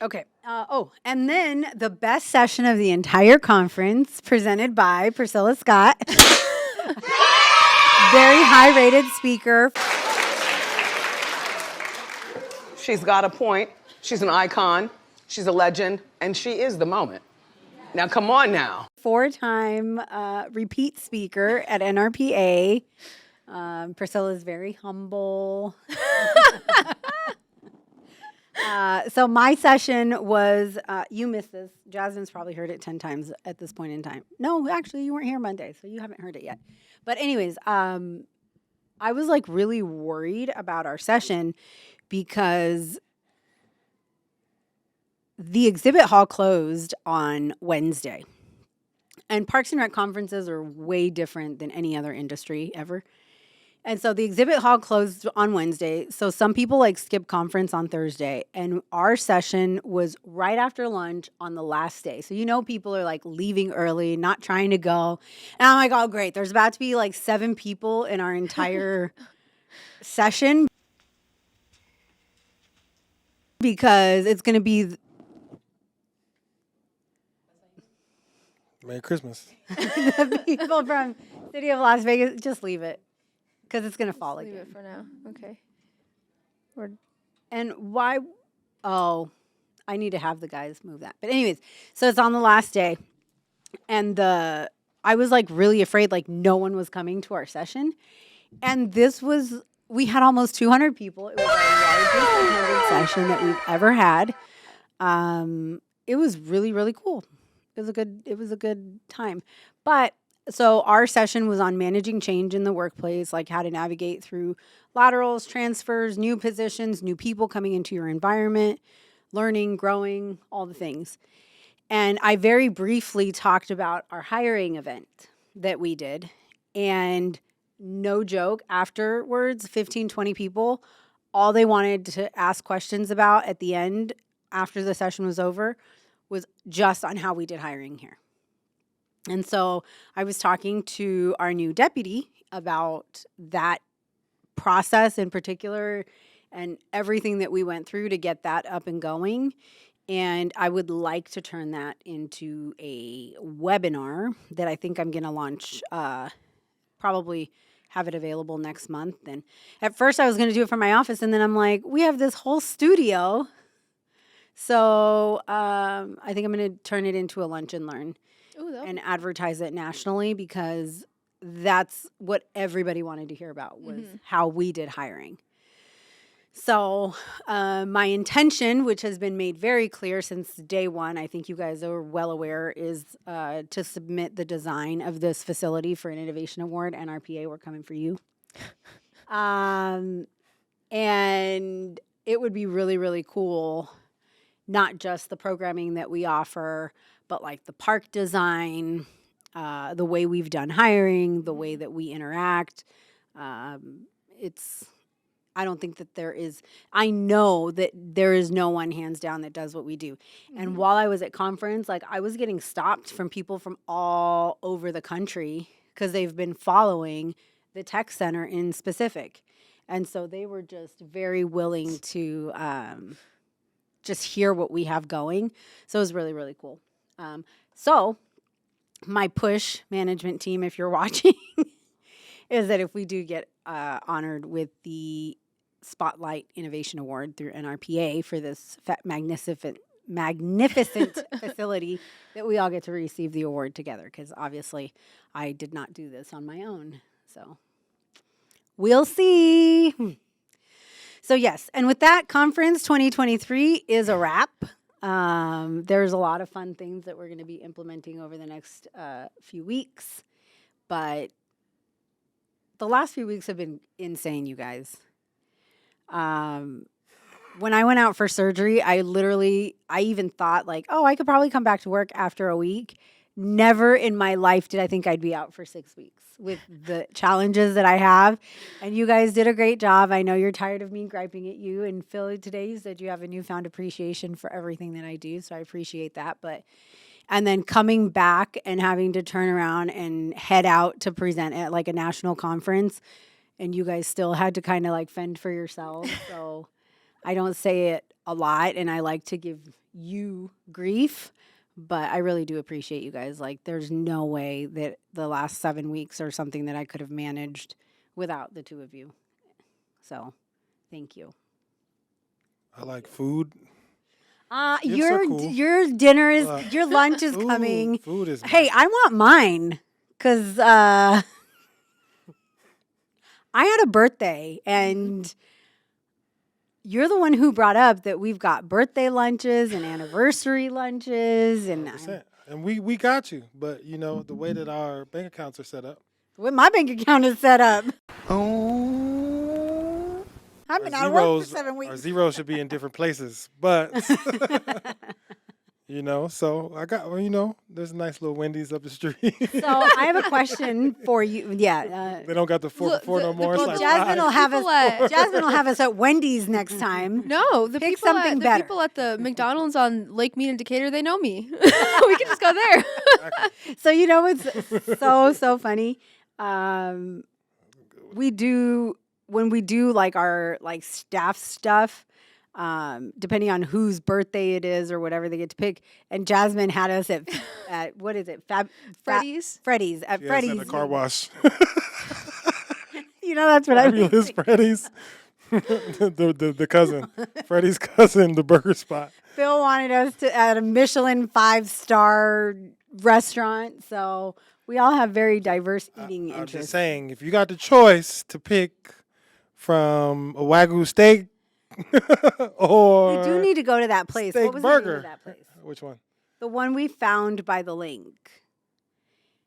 Okay. And then the best session of the entire conference, presented by Priscilla Scott. Very high-rated speaker. She's got a point. She's an icon. She's a legend. And she is the moment. Now, come on now. 4-time repeat speaker at NRPA. Priscilla's very humble. So my session was, you missed this. Jasmine's probably heard it 10 times at this point in time. No, actually, you weren't here Monday, so you haven't heard it yet. But anyways, I was like really worried about our session because the exhibit hall closed on Wednesday. And Parks and Rec conferences are way different than any other industry ever. And so the exhibit hall closed on Wednesday. So some people like skip conference on Thursday. And our session was right after lunch on the last day. So people are like leaving early, not trying to go. And I'm like, oh, great. There's about to be like 7 people in our entire session. Because it's going to be... Merry Christmas. The people from City of Las Vegas, just leave it. Because it's going to fall again. Leave it for now. Okay. And why? Oh, I need to have the guys move that. But anyways, so it's on the last day. And I was like really afraid like no one was coming to our session. And we had almost 200 people. It was our largest attended session that we've ever had. It was really, really cool. It was a good time. But so our session was on managing change in the workplace, like how to navigate through laterals, transfers, new positions, new people coming into your environment, learning, growing, all the things. And I very briefly talked about our hiring event that we did. And no joke, afterwards, 15, 20 people, all they wanted to ask questions about at the end after the session was over was just on how we did hiring here. And so I was talking to our new deputy about that process in particular and everything that we went through to get that up and going. And I would like to turn that into a webinar that I think I'm going to launch, probably have it available next month. And at first I was going to do it from my office, and then I'm like, we have this whole studio. So I think I'm going to turn it into a lunch and learn. And advertise it nationally, because that's what everybody wanted to hear about was how we did hiring. So my intention, which has been made very clear since day one, I think you guys are well aware, is to submit the design of this facility for an innovation award. NRPA, we're coming for you. And it would be really, really cool, not just the programming that we offer, but like the park design, the way we've done hiring, the way that we interact. I don't think that I know that there is no one hands down that does what we do. And while I was at conference, like I was getting stopped from people from all over the country because they've been following the tech center in specific. And so they were just very willing to just hear what we have going. So it was really, really cool. So my push management team, if you're watching, is that if we do get honored with the Spotlight Innovation Award through NRPA for this magnificent facility, that we all get to receive the award together, because obviously I did not do this on my own. So we'll see. So yes, and with that, Conference 2023 is a wrap. There's a lot of fun things that we're going to be implementing over the next few weeks, but the last few weeks have been insane, you guys. When I went out for surgery, I even thought like, oh, I could probably come back to work after a week. Never in my life did I think I'd be out for 6 weeks with the challenges that I have. And you guys did a great job. I know you're tired of me griping at you. And Philly, today you said you have a newfound appreciation for everything that I do. So I appreciate that. And then coming back and having to turn around and head out to present at like a national conference, and you guys still had to kind of like fend for yourselves. So I don't say it a lot, and I like to give you grief, but I really do appreciate you guys. Like, there's no way that the last 7 weeks are something that I could have managed without the two of you. So, thank you. I like food. Your Gifts are cool. your dinner is your lunch is Food- coming. Food is Hey, I want mine because I had a birthday and you're the one who brought up that we've got birthday lunches and anniversary lunches and 100%. And we got you, but you know the way that our bank accounts are set up. what my bank account is set up. Oh, I've been out of work for 7 our weeks. zeros should be in different places, but you know. So I got there's a nice little Wendy's up the street. So I have a question for you. Yeah. They don't got the 4 for 4 no more. It's Well, like Jasmine will have people us. at- Jasmine will have us at Wendy's next time. No, the Pick people something at, the better. people at the McDonald's on Lake Mead in Decatur, they know me. We can just go there. So you know what's so funny? We do when we do like our like staff stuff. Depending on whose birthday it is or whatever they get to pick, and Jasmine had us at what is it? Freddy's. Freddy's at yes, Freddy's. at the car wash. You know that's what I mean. Fabulous Freddy's. the cousin, Freddy's cousin, the burger spot. Phil wanted us to at a Michelin 5-star restaurant, so we all have very diverse eating I'm just interests. saying, if you got the choice to pick from a Wagyu steak or We do need to go to that place. steak What was the name burger. of that place? Which one? The one we found by the link.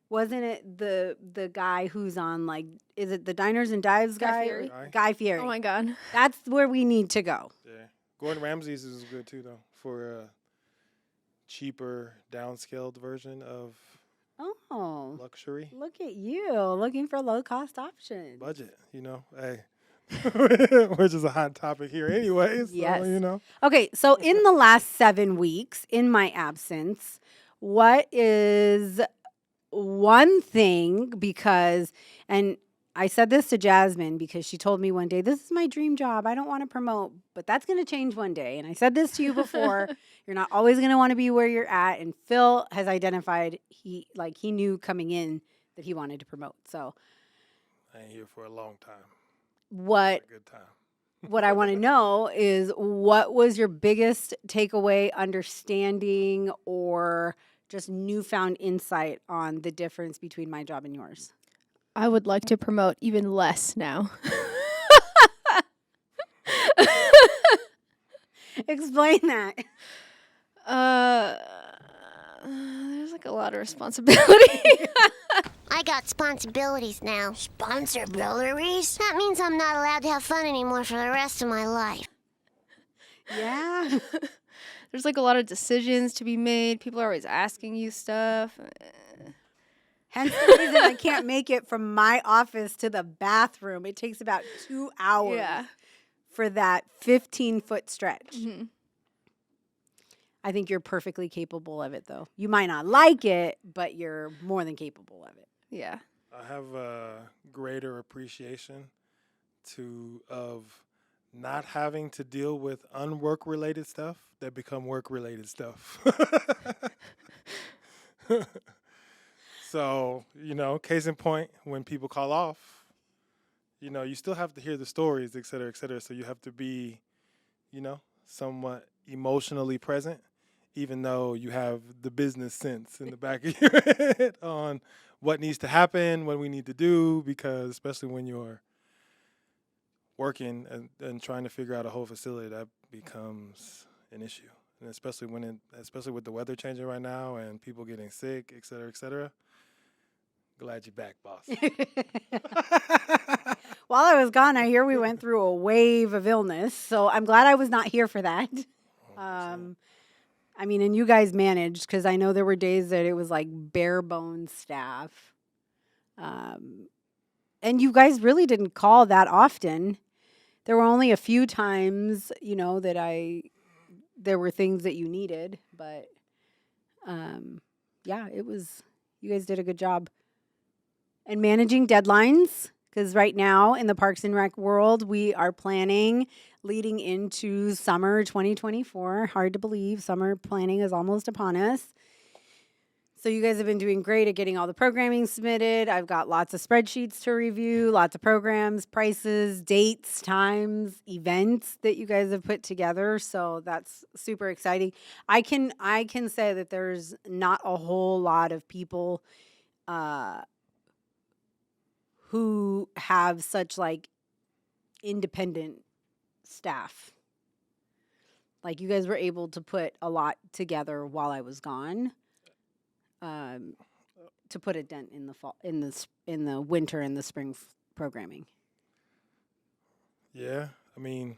Wasn't it the guy who's on like? Is it the Diners and Dives Guy guy? Fieri. Guy Fieri. Oh my God. That's where we need to go. Yeah, Gordon Ramsay's is good too, though, for a cheaper, downscaled version of Oh, luxury look at you looking for low cost options. budget. You know, hey, which is a hot topic here, anyways. So, Yes. you know. Okay, so in the last 7 weeks, in my absence, what is one thing and I said this to Jasmine because she told me one day, this is my dream job. I don't want to promote, but that's going to change one day. And I said this to you before. You're not always going to want to be where you're at. And Phil has identified he knew coming in that he wanted to promote. So I ain't here for a long time. what A good time. what I want to know is what was your biggest takeaway, understanding, or just newfound insight on the difference between my job and yours? I would like to promote even less now. Explain that. There's like a lot of responsibility. I got responsibilities now. Responsibilities? That means I'm not allowed to have fun anymore for the rest of my life. Yeah. There's like a lot of decisions to be made. People are always asking you stuff. Hence the reason I can't make it from my office to the bathroom. It takes about 2 hours Yeah. for that 15-foot stretch. Mhm. I think you're perfectly capable of it, though. You might not like it, but you're more than capable of it. Yeah. I have a greater appreciation of not having to deal with unwork related stuff that become work related stuff. So, case in point, when people call off, you still have to hear the stories, et cetera, et cetera. So you have to be, somewhat emotionally present, even though you have the business sense in the back of your head on what needs to happen, what we need to do, because especially when you're working and trying to figure out a whole facility, that becomes an issue. And especially with the weather changing right now and people getting sick, et cetera, et cetera. Glad you're back, boss. While I was gone, I hear we went through a wave of illness, so I'm glad I was not here for that. And you guys managed, because I know there were days that it was like bare bones staff. And you guys really didn't call that often. There were only a few times, that there were things that you needed, but you guys did a good job. And managing deadlines, because right now in the Parks and Rec world, we are planning leading into summer 2024. Hard to believe. Summer planning is almost upon us. So you guys have been doing great at getting all the programming submitted. I've got lots of spreadsheets to review, lots of programs, prices, dates, times, events that you guys have put together. So that's super exciting. I can say that there's not a whole lot of people who have such like independent staff. Like you guys were able to put a lot together while I was gone. To put a dent in the fall, in the winter and the spring programming. Yeah, I mean,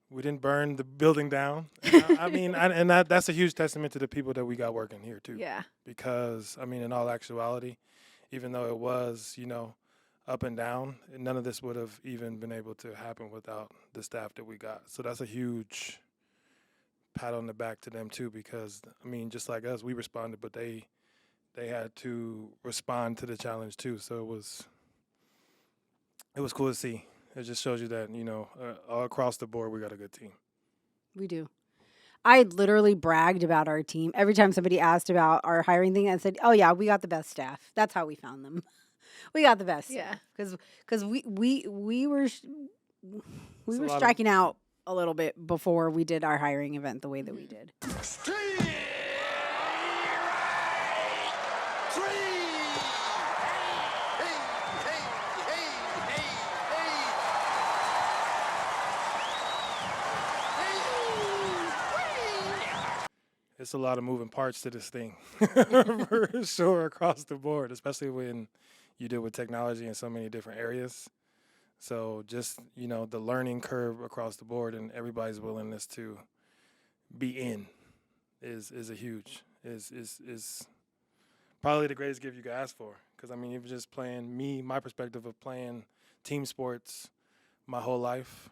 we didn't burn the building down. And that's a huge testament to the people that we got working here too. Yeah. Because I mean, in all actuality, even though it was, up and down, none of this would have even been able to happen without the staff that we got. So that's a huge pat on the back to them too, because I mean, just like us, we responded, but they had to respond to the challenge too. So it was cool to see. It just shows you that all across the board we got a good team. We do. I literally bragged about our team every time somebody asked about our hiring thing. I said, "Oh yeah, we got the best staff. That's how we found them. We got the best." Yeah. Because we were striking out a little bit before we did our hiring event the way that we did. It's a lot of moving parts to this thing, for sure, across the board, especially when you deal with technology in so many different areas. So just, the learning curve across the board and everybody's willingness to be in is probably the greatest gift you could ask for. Because, I mean, even just my perspective of playing team sports my whole life,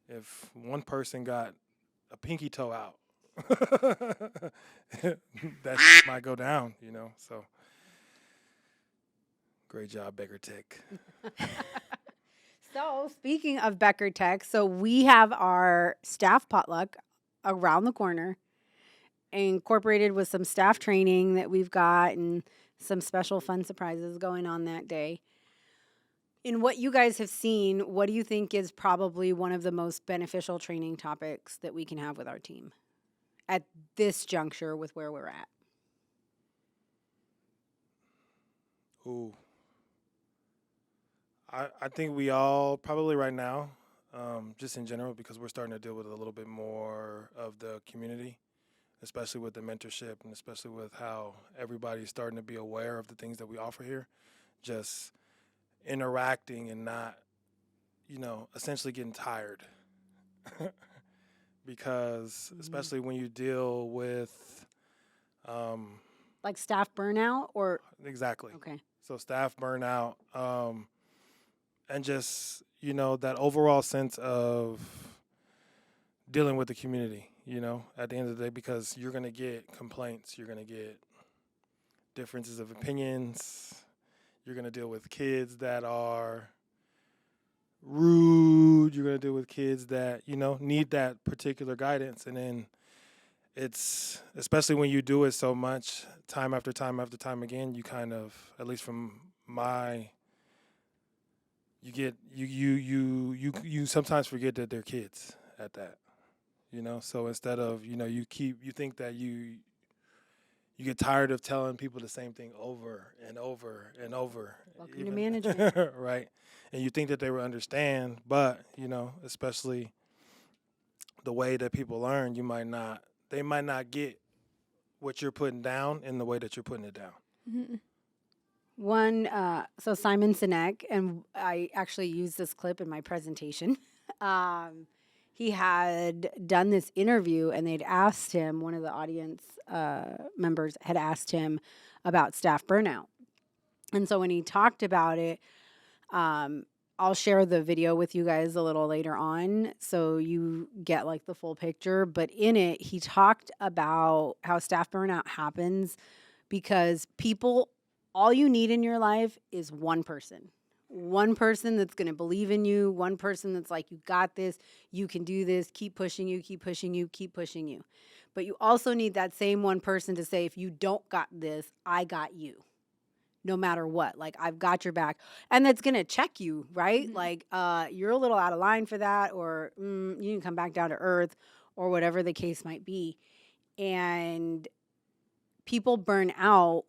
if one person got a pinky toe out, that might go down, so great job, Becker Tech. So speaking of Becker Tech, so we have our staff potluck around the corner, incorporated with some staff training that we've got and some special fun surprises going on that day. In what you guys have seen, what do you think is probably one of the most beneficial training topics that we can have with our team at this juncture with where we're at? Ooh. I think we all probably right now, just in general, because we're starting to deal with a little bit more of the community, especially with the mentorship and especially with how everybody's starting to be aware of the things that we offer here, just interacting and not, essentially getting tired. Because especially when you deal with like staff burnout or exactly. Okay. So staff burnout, and just, that overall sense of dealing with the community, at the end of the day, because you're going to get complaints, you're going to get differences of opinions, you're going to deal with kids that are rude, you're going to deal with kids that, need that particular guidance. And then it's, especially when you do it so much, time after time after time again, you kind of, at least from you sometimes forget that they're kids at that, so instead of, you think that you get tired of telling people the same thing over and over and over. Welcome to management. Right. And you think that they will understand, but, especially the way that people learn, they might not get what you're putting down in the way that you're putting it down. Mm-hmm. So Simon Sinek, and I actually used this clip in my presentation. He had done this interview, and they'd asked him, one of the audience members had asked him about staff burnout. And so when he talked about it, I'll share the video with you guys a little later on so you get like the full picture. But in it, he talked about how staff burnout happens because all you need in your life is one person. one person that's going to believe in you, one person that's like, you got this, you can do this, keep pushing you, keep pushing you, keep pushing you. But you also need that same one person to say, if you don't got this, I got you. No matter what, like, I've got your back. And that's going to check you, right? Like, you're a little out of line for that, or you can come back down to earth, or whatever the case might be. And people burn out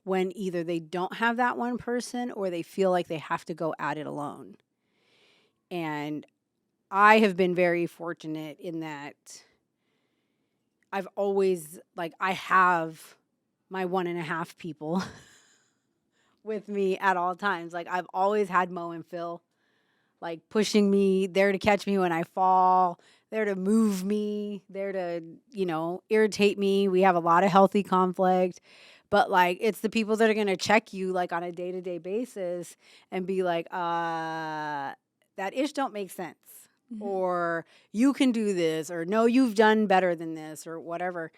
when either they don't have that one person or they feel like they have to go at it alone. And I have been very fortunate in that I've always, like, I have my 1.5 people with me at all times. Like, I've always had Mo and Phil, like, pushing me, there to catch me when I fall, there to move me, there to, irritate me. We have a lot of healthy conflict. But, like, it's the people that are going to check you, like, on a day-to-day basis and be like, that ish don't make sense. Or you can do this, or no, you've done better than this, or whatever.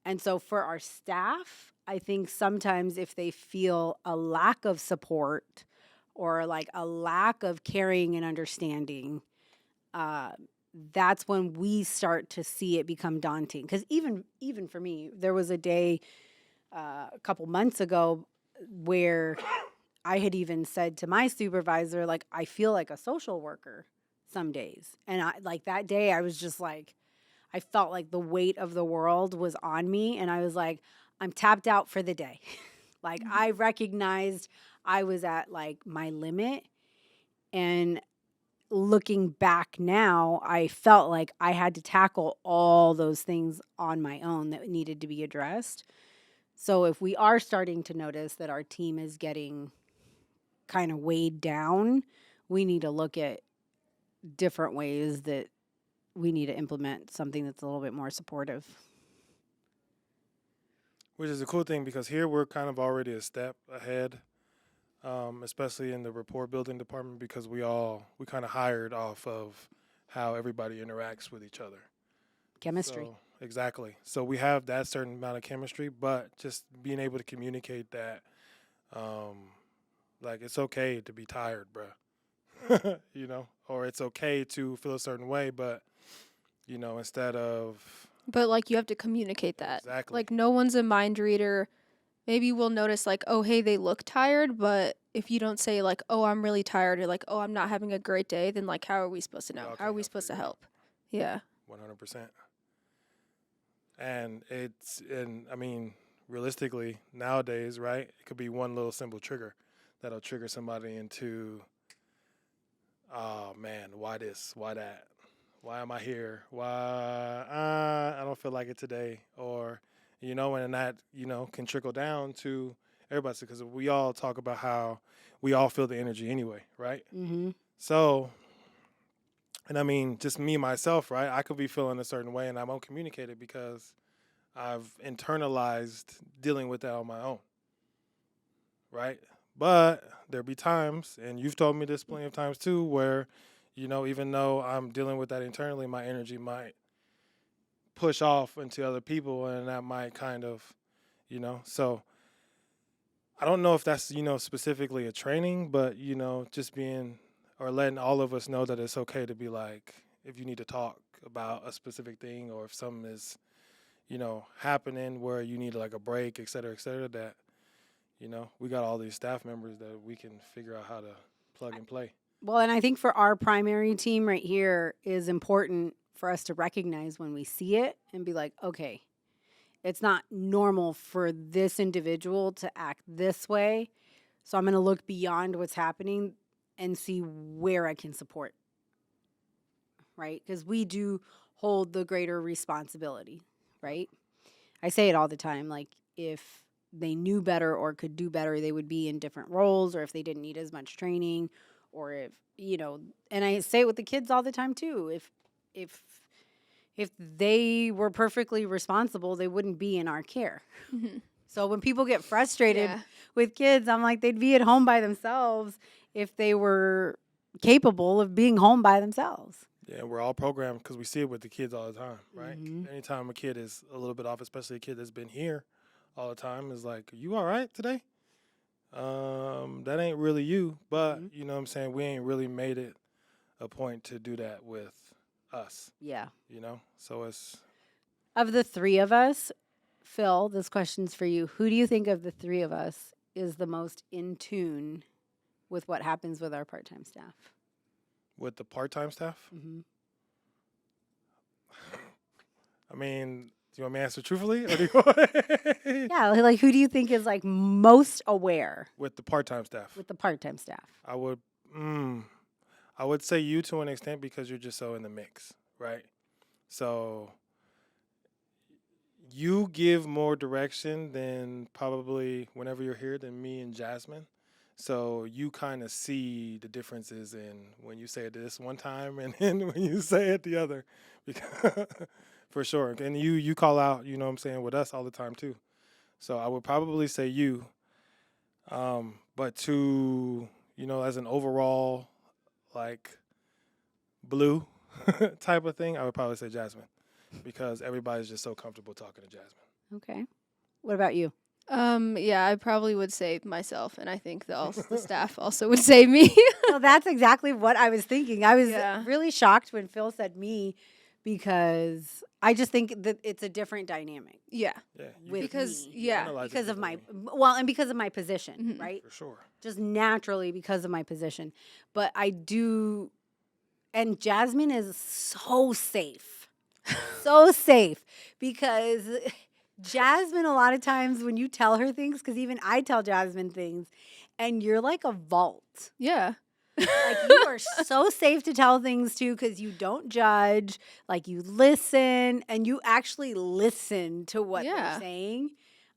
And so for our staff, I think sometimes if they feel a lack of support or like a lack of caring and understanding, that's when we start to see it become daunting. Because even for me, there was a day a couple months ago where I had even said to my supervisor, like, I feel like a social worker some days. And I, like, that day I was just like, I felt like the weight of the world was on me. And I was like, I'm tapped out for the day. Like, I recognized I was at, like, my limit. And looking back now, I felt like I had to tackle all those things on my own that needed to be addressed. So if we are starting to notice that our team is getting kind of weighed down, we need to look at different ways that we need to implement something that's a little bit more supportive. Which is a cool thing because here we're kind of already a step ahead, especially in the rapport building department, because we kind of hired off of how everybody interacts with each other. Chemistry. So, exactly. So we have that certain amount of chemistry, but just being able to communicate that, like, it's okay to be tired, bruh. Or it's okay to feel a certain way, but, instead of. But, like, you have to communicate that. Exactly. Like, no one's a mind reader. Maybe we'll notice, like, oh, hey, they look tired, but if you don't say, like, oh, I'm really tired, or, like, oh, I'm not having a great day, then, like, how are we supposed to know? How are we supposed to help? Yeah. 100%. And I mean, realistically, nowadays, right, it could be one little simple trigger that'll trigger somebody into, oh, man, why this? Why that? Why am I here? Why I don't feel like it today? Or, and that, can trickle down to everybody, because we all talk about how we all feel the energy anyway, right? Mm-hmm. So, and I mean, just me, myself, right? I could be feeling a certain way and I won't communicate it because I've internalized dealing with that on my own, right? But there'll be times, and you've told me this plenty of times too, where, even though I'm dealing with that internally, my energy might push off into other people, and that might kind of, so I don't know if that's, specifically a training, but, just being or letting all of us know that it's okay to be like, if you need to talk about a specific thing, or if something is, happening where you need like a break, et cetera, that, we got all these staff members that we can figure out how to plug and play. Well, and I think for our primary team right here is important for us to recognize when we see it and be like, okay, it's not normal for this individual to act this way. So I'm going to look beyond what's happening and see where I can support, right? Because we do hold the greater responsibility, right? I say it all the time, like, if they knew better or could do better, they would be in different roles, or if they didn't need as much training, or if, and I say it with the kids all the time too, if they were perfectly responsible, they wouldn't be in our care. Mm-hmm. So when people get frustrated with kids, I'm like, they'd be at home by themselves if they were capable of being home by themselves. Yeah, we're all programmed because we see it with the kids all the time, right? Mm-hmm. Anytime a kid is a little bit off, especially a kid that's been here all the time, is like, you all right today? That ain't really you, but you know what I'm saying? We ain't really made it a point to do that with us, Yeah. you know? So it's Of the three of us, Phil, this question's for you. Who do you think of the three of us is the most in tune with what happens with our part-time staff? with the part-time staff. Mm-hmm. I mean, do you want me to answer truthfully? Or do you want Yeah, like who do you think is like most aware with the part-time staff? with the part-time staff? I would say you to an extent because you're just so in the mix, right? So you give more direction than probably whenever you're here than me and Jasmine. So you kind of see the differences in when you say it this one time and then when you say it the other, because for sure. And you call out, you know what I'm saying, with us all the time too. So I would probably say you. But to, you know, as an overall like blue type of thing, I would probably say Jasmine because everybody's just so comfortable talking to Jasmine. Okay. What about you? Yeah, I probably would say myself, and I think the staff also would say me. Well, that's exactly what I was thinking. I was Yeah. really shocked when Phil said me because I just think that it's a different dynamic Yeah, Yeah, you with because me yeah, analyze it because of my differently, well, and because of my position, Mhm. right? for sure. Just naturally because of my position. But I do, and Jasmine is so safe. So safe because Jasmine, a lot of times when you tell her things, because even I tell Jasmine things, and you're like a vault. yeah, Like you are so safe to tell things to because you don't judge, like you listen and you actually listen to what they're Yeah. saying.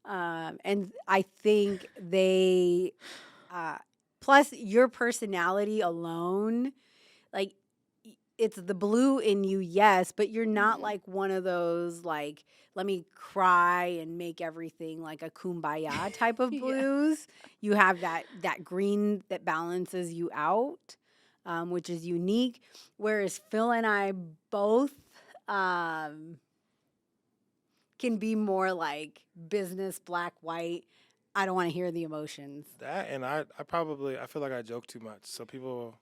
And I think they, plus your personality alone, like it's the blue in you, yes, but you're not Mhm. like one of those like let me cry and make everything like a kumbaya type of Yeah. blues. You have that green that balances you out, which is unique. Whereas Phil and I both can be more like business, black, white. I don't want to hear the emotions. That and I feel like I joke too much. So people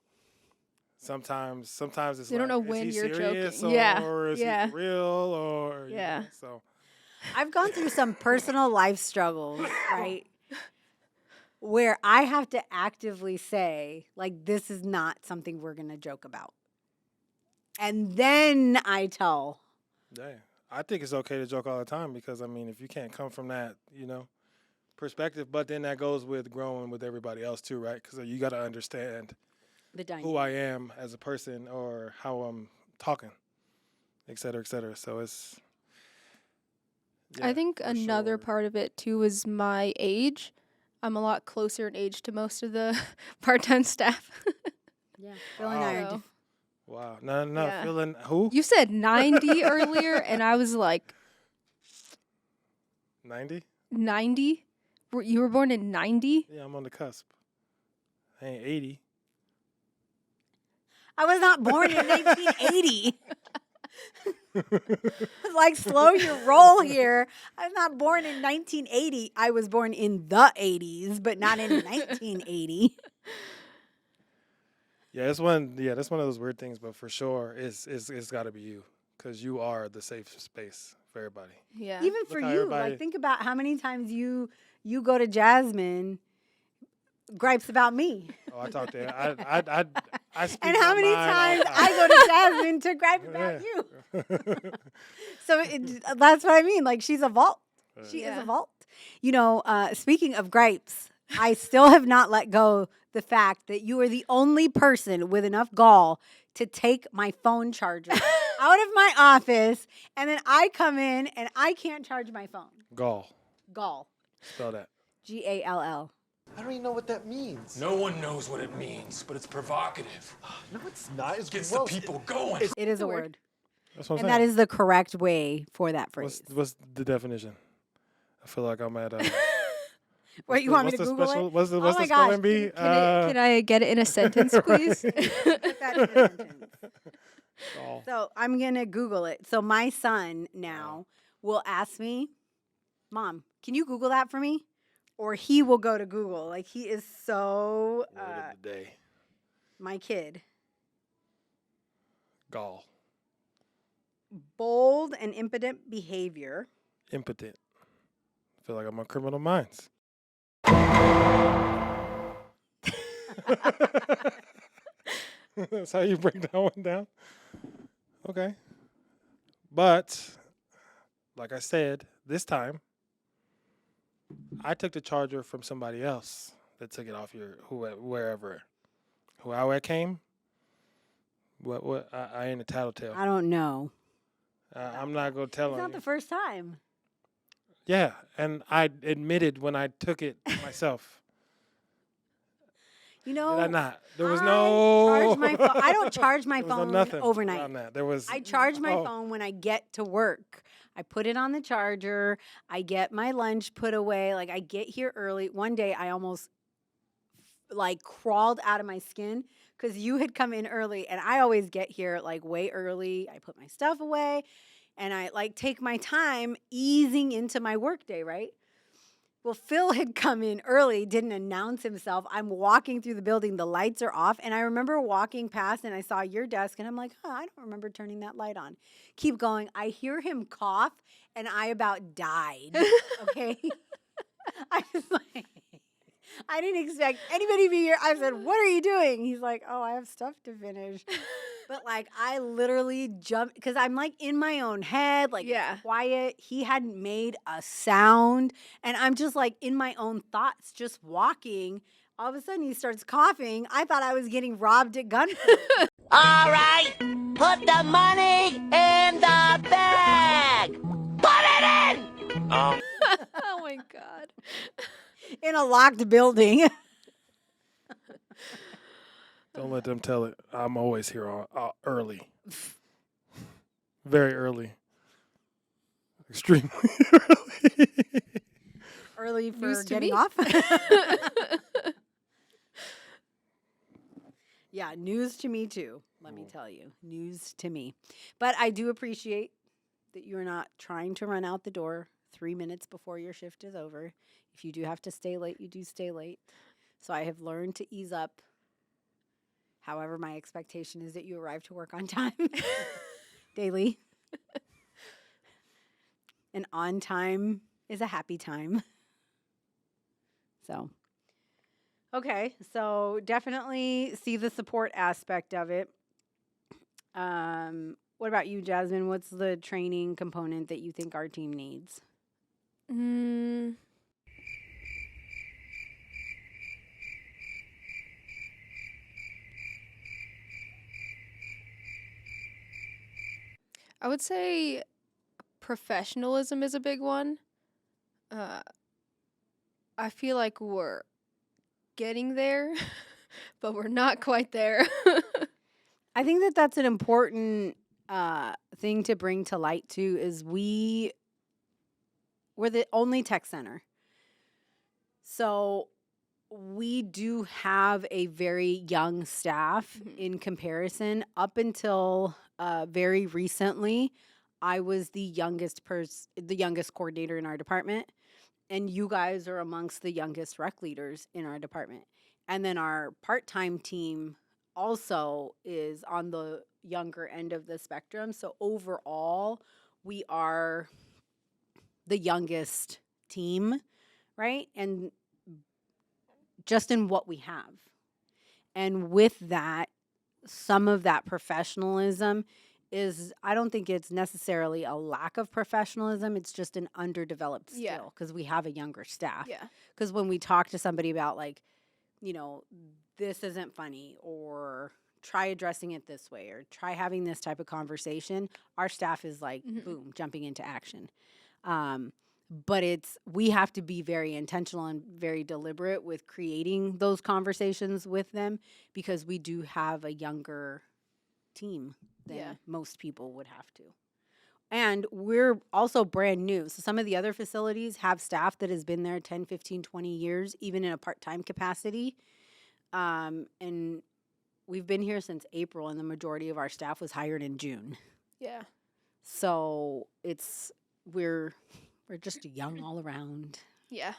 sometimes it's They don't like, know is when he you're serious joking. Yeah, or is yeah. he for real or you Yeah. know, so I've gone through some personal life struggles, right? Where I have to actively say, like, this is not something we're going to joke about. And then I tell. yeah. I think it's okay to joke all the time because I mean if you can't come from that, you know, perspective, but then that goes with growing with everybody else too, right? Because you got to understand The dynamic. who I am as a person or how I'm talking, et cetera, et cetera. So it's. I think for another sure. part of it too is my age. I'm a lot closer in age to most of the part-time staff. Yeah. Phil and I are. So, Wow. No, Yeah. feeling who? you said 90 earlier, and I was like 90? 90. You were born in 90. Yeah, I'm on the cusp. I ain't 80. I was not born in 1980. Like, slow your roll here. I was not born in 1980. I was born in the 80s, but not in 1980. Yeah, that's one of those weird things, but for sure it's got to be you cuz you are the safe space for everybody. Yeah. Even for how you, everybody- like think about how many times you go to Jasmine gripes about me. Oh, I talked to I speak And how my many mind all the times I go to Jasmine to gripe about you. Yeah. So that's what I mean. Like she's a vault. She is Yeah. a vault. You know, speaking of gripes, I still have not let go the fact that you are the only person with enough gall to take my phone charger out of my office, and then I come in and I can't charge my phone. Gall. Gall. Spell that. Gall. I don't even know what that means. No one knows what it means, but it's provocative. No, it's not. It's Gets gross. the people going. It is a word. That's what I'm And saying. that is the correct way for that phrase. What's the definition? I feel like I'm at Wait, you want me to what's the Google special, it? What's the Oh what's my the gosh, spelling bee? Can I get it in a sentence, please? Put that in a sentence. Gall. So I'm going to Google it. So my son now will ask me, Mom, can you Google that for me? or he will go to Google. Like, he is so Word of the day. my kid. Gall. Bold and impotent behavior. Impotent. I feel like I'm on Criminal Minds. That's how you break that one down? Okay. But, like I said, this time, I took the charger from somebody else that took it off wherever. How it came, I ain't a tattletale. I don't know. I'm not going to tell It's on not you. the first time. Yeah, and I admitted when I took it myself. You know, Did I not? There was I no. charge my phone. I don't charge my There was no phone nothing overnight. around that. There was. I charge my oh, phone when I get to work. I put it on the charger. I get my lunch put away. Like, I get here early. One day I almost like crawled out of my skin because you had come in early, and I always get here like way early. I put my stuff away and I like take my time easing into my workday, right? Well, Phil had come in early, didn't announce himself. I'm walking through the building, the lights are off, and I remember walking past and I saw your desk and I'm like, I don't remember turning that light on. Keep going. I hear him cough and I about died. Okay. I was like, I didn't expect anybody to be here. I said, what are you doing? He's like, oh, I have stuff to finish. But like, I literally jumped because I'm like in my own head, like it's quiet. He hadn't made a sound. And I'm just like in my own thoughts, just walking. All of a sudden he starts coughing. I thought I was getting robbed at gunpoint. All right, put the money in the bag. Put it in! Oh my God. In a locked building. Don't let them tell it. I'm always here early. Very early. Extremely early. Early for News to getting me. off. Yeah, news to me too. Let me tell you, news to me. But I do appreciate that you're not trying to run out the door 3 minutes before your shift is over. If you do have to stay late, you do stay late. So I have learned to ease up. However, my expectation is that you arrive to work on time daily. And on time is a happy time. So, okay. So definitely see the support aspect of it. What about you, Jasmine? What's the training component that you think our team needs? I would say professionalism is a big one. I feel like we're getting there, but we're not quite there. I think that that's an important thing to bring to light too. Is we're the only tech center, so we do have a very young staff in comparison. Up until very recently, I was the youngest coordinator in our department, and you guys are amongst the youngest rec leaders in our department. And then our part-time team also is on the younger end of the spectrum. So overall, we are the youngest team, right? And just in what we have. And with that, some of that professionalism is, I don't think it's necessarily a lack of professionalism. It's just an underdeveloped skill because we have a younger staff. Yeah. Because when we talk to somebody about like, you know, this isn't funny, or try addressing it this way, or try having this type of conversation, our staff is like, boom, jumping into action. But we have to be very intentional and very deliberate with creating those conversations with them, because we do have a younger team than most people would have to. And we're also brand new. So some of the other facilities have staff that has been there 10, 15, 20 years, even in a part-time capacity. And we've been here since April, and the majority of our staff was hired in June. Yeah. So we're just young all around. Yeah.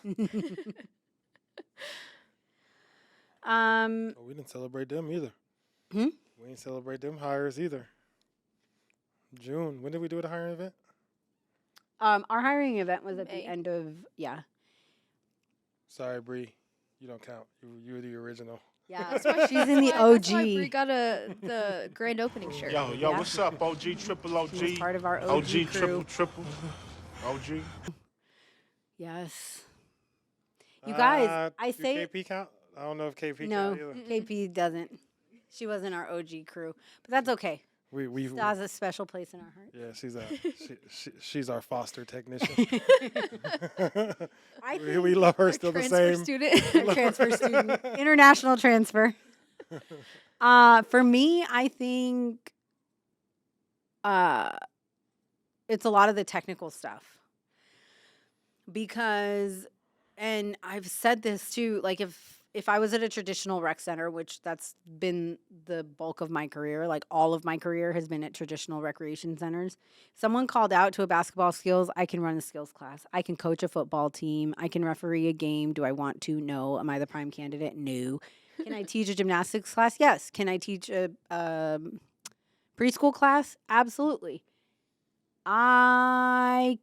Um, Oh, we didn't celebrate them either. Hmm? We didn't celebrate them hires either. June. When did we do the hiring event? our hiring event was at May. the end of, yeah. Sorry, Bree. You don't count. You were the original. Yeah, That's why she's in the That's why Bree OG. got the grand opening shirt. Yo, Yeah. what's up, OG, triple OG? She was part of our OG OG, crew. triple, OG. Yes. You guys, I do say KP count? I don't know if KP no. count either. KP doesn't. She wasn't our OG crew, but that's okay. We Still has a special place in our heart. yeah, she's our foster technician. I we love her still the Transfer same. student. transfer student, international transfer. For me, I think it's a lot of the technical stuff because, and I've said this too, like if I was at a traditional rec center, which that's been the bulk of my career, like all of my career has been at traditional recreation centers. Someone called out to a basketball skills, I can run a skills class. I can coach a football team. I can referee a game. Do I want to? No. Am I the prime candidate? No. Can I teach a gymnastics class? Yes. Can I teach a preschool class? Absolutely. I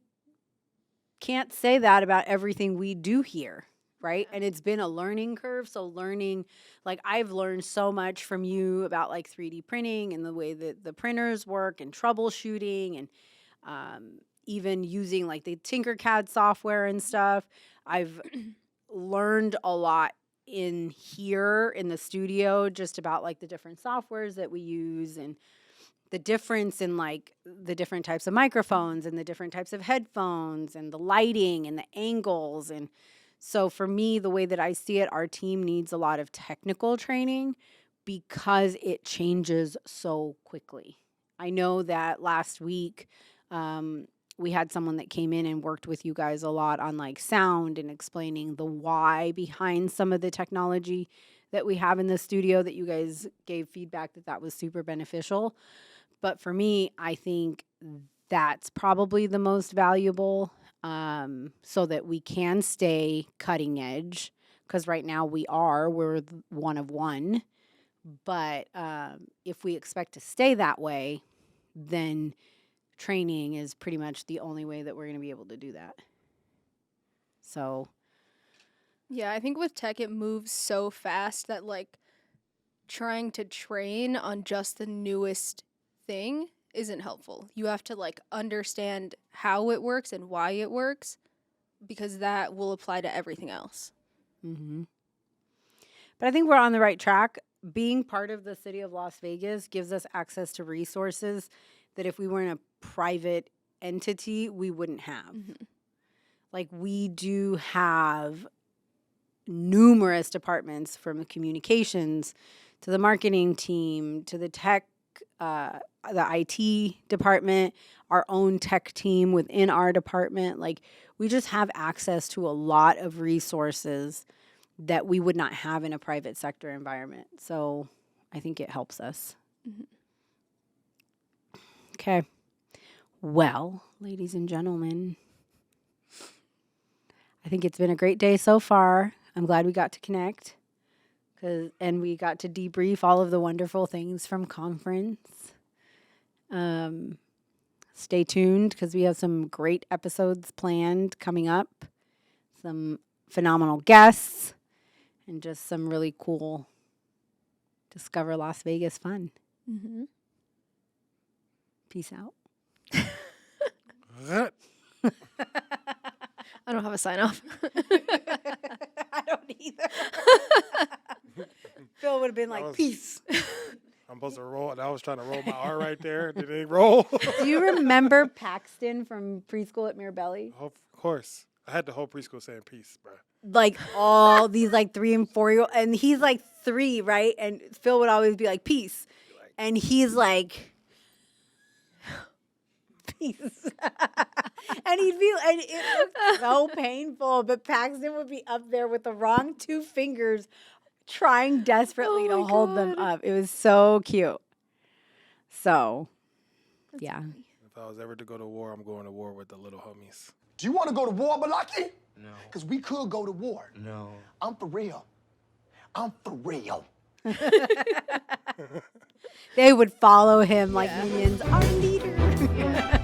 can't say that about everything we do here. Right. And it's been a learning curve. So learning, like I've learned so much from you about like 3D printing and the way that the printers work and troubleshooting and even using like the Tinkercad software and stuff. I've learned a lot in here in the studio just about like the different softwares that we use and the difference in like the different types of microphones and the different types of headphones and the lighting and the angles. And so for me, the way that I see it, our team needs a lot of technical training because it changes so quickly. I know that last week we had someone that came in and worked with you guys a lot on like sound and explaining the why behind some of the technology that we have in the studio that you guys gave feedback that was super beneficial. But for me, I think that's probably the most valuable so that we can stay cutting edge. Because right now we're one of one. But if we expect to stay that way, then training is pretty much the only way that we're going to be able to do that. So. Yeah, I think with tech, it moves so fast that like trying to train on just the newest thing isn't helpful. You have to like understand how it works and why it works because that will apply to everything else. Mm-hmm. But I think we're on the right track. Being part of the city of Las Vegas gives us access to resources that if we were in a private entity, we wouldn't have. Mm-hmm. Like we do have numerous departments from the communications to the marketing team to the tech, the IT department, our own tech team within our department. Like we just have access to a lot of resources that we would not have in a private sector environment. So I think it helps us. Mm-hmm. Okay. Well, ladies and gentlemen, I think it's been a great day so far. I'm glad we got to connect and we got to debrief all of the wonderful things from conference. Stay tuned because we have some great episodes planned coming up, some phenomenal guests, and just some really cool Discover Las Vegas fun. Mm-hmm. Peace out. I don't have a sign off. I don't either. Phil would have been like, peace. I'm supposed to roll, and I was trying to roll my R right there. Did it roll? Do you remember Paxton from preschool at Mirabelli? Of course. I had the whole preschool saying peace, bro. Like all these like 3 and 4 year old, and he's like 3, right? And Phil would always be like, peace. And he's like, peace. And he'd be, and it looked so painful, but Paxton would be up there with the wrong 2 fingers trying desperately to hold them up. It was so cute. So, yeah. If I was ever to go to war, I'm going to war with the little homies. Do you want to go to war, Balaki? No. Because we could go to war. No. I'm for real. I'm for real. They would follow him like minions. Our leader.